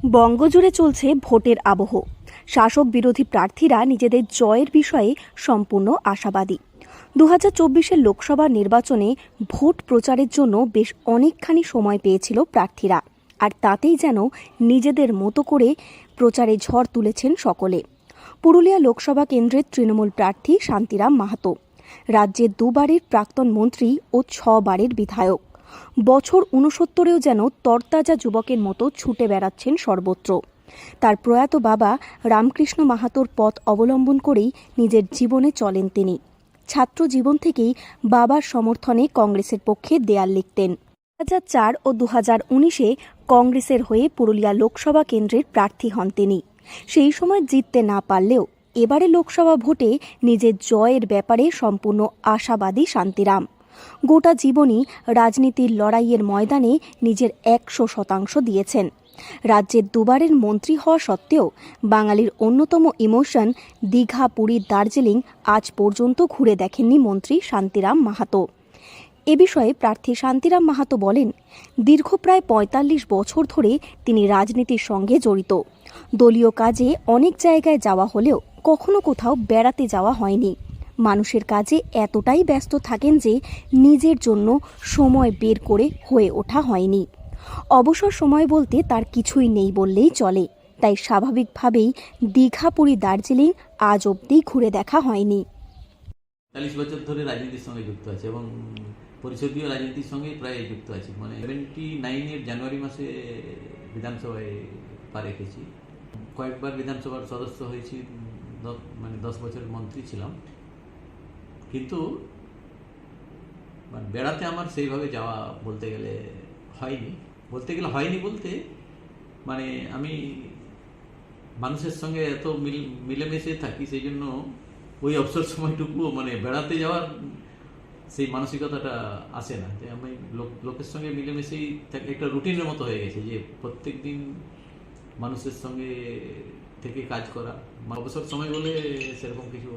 বঙ্গজুড়ে চলছে ভোটের আবহ। শাসক বিরোধী প্রার্থীরা নিজেদের জয়ের বিষয়ে সম্পূর্ণ আশাবাদী। 2024 লোকসভা নির্বাচনে ভোট প্রচারের জন্য বেশ অনেকখানি সময় পেয়েছিল প্রার্থীরা, আর তাতেই যেন নিজেদের মতো করে প্রচারে ঝড় তুলেছেন সকলে। পুরুলিয়া লোকসভা কেন্দ্রের তৃণমূল প্রার্থী শান্তিরাম মাহাতো, রাজ্যের দুবারের প্রাক্তন মন্ত্রী ও 6 বারের বিধায়ক, বছর 69-এও যেন তরতাজা যুবকের মতো ছুটে বেড়াচ্ছেন সর্বত্র। তার প্রয়াত বাবা রামকৃষ্ণ মাহাতোর পথ অবলম্বন করেই নিজের জীবনে চলেন তিনি। ছাত্র জীবন থেকেই বাবার সমর্থনে কংগ্রেসের পক্ষে দেয়াল লিখতেন। 2004 ও 2019-এ কংগ্রেসের হয়ে পুরুলিয়া লোকসভা কেন্দ্রের প্রার্থী হন তিনি। সেই সময় জিততে না পারলেও এবারে লোকসভা ভোটে নিজের জয়ের ব্যাপারে সম্পূর্ণ আশাবাদী শান্তিরাম। গোটা জীবনই রাজনীতির লড়াইয়ের ময়দানে নিজের 100% দিয়েছেন। রাজ্যের দুবারের মন্ত্রী হওয়া সত্ত্বেও বাঙালির অন্যতম ইমোশন দীঘা, পুরী, দার্জিলিং আজ পর্যন্ত ঘুরে দেখেননি মন্ত্রী শান্তিরাম মাহাতো। এ বিষয়ে প্রার্থী শান্তিরাম মাহাতো বলেন, দীর্ঘ প্রায় 45 বছর ধরে তিনি রাজনীতির সঙ্গে জড়িত। দলীয় কাজে অনেক জায়গায় যাওয়া হলেও কখনো কোথাও বেড়াতে যাওয়া হয়নি। মানুষের কাজে এতটাই ব্যস্ত থাকেন যে নিজের জন্য সময় বের করে হয়ে ওঠা হয়নি। অবসর সময় বলতে তার কিছুই নেই বললেই চলে, তাই স্বাভাবিকভাবেই দীঘা, পুরী, দার্জিলিং আজ অবধি ঘুরে দেখা হয়নি। 40 বছর ধরে রাজনীতির সঙ্গে যুক্ত আছে এবং পরিষদীয় রাজনীতির সঙ্গে প্রায় যুক্ত আছে। 79-এর জানুয়ারি মাসে বিধানসভায় পা রেখেছি। কয়েকবার বিধানসভার সদস্য হয়েছি, 10 বছরের মন্ত্রী ছিলাম। কিন্তু বেড়াতে আমার সেইভাবে যাওয়া বলতে গেলে হয়নি। বলতে আমি মানুষের সঙ্গে এত মিলেমিশে থাকি, সেই জন্য ওই অবসর সময়টুকু বেড়াতে যাওয়ার সেই মানসিকতাটা আসে না। যে আমি লোকের সঙ্গে মিলেমিশেই একটা রুটিনের মতো হয়ে গেছে যে প্রত্যেক দিন মানুষের সঙ্গে থেকে কাজ করা। অবসর সময় বলে সেরকম কিছু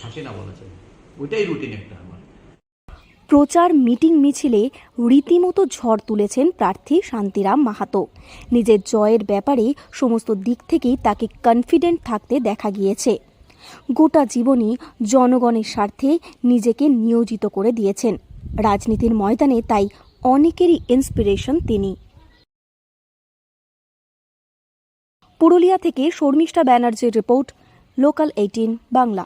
থাকে না বলা যায়, ওইটাই রুটিন একটা আমার। প্রচার, মিটিং, মিছিলে রীতিমতো ঝড় তুলেছেন প্রার্থী শান্তিরাম মাহাতো। নিজের জয়ের ব্যাপারে সমস্ত দিক থেকেই তাকে কনফিডেন্ট থাকতে দেখা গিয়েছে। গোটা জীবনই জনগণের স্বার্থে নিজেকে নিয়োজিত করে দিয়েছেন রাজনীতির ময়দানে, তাই অনেকেরই ইন্সপিরেশন তিনি। পুরুলিয়া থেকে শর্মিষ্ঠা ব্যানার্জির রিপোর্ট, লোকাল 18 বাংলা।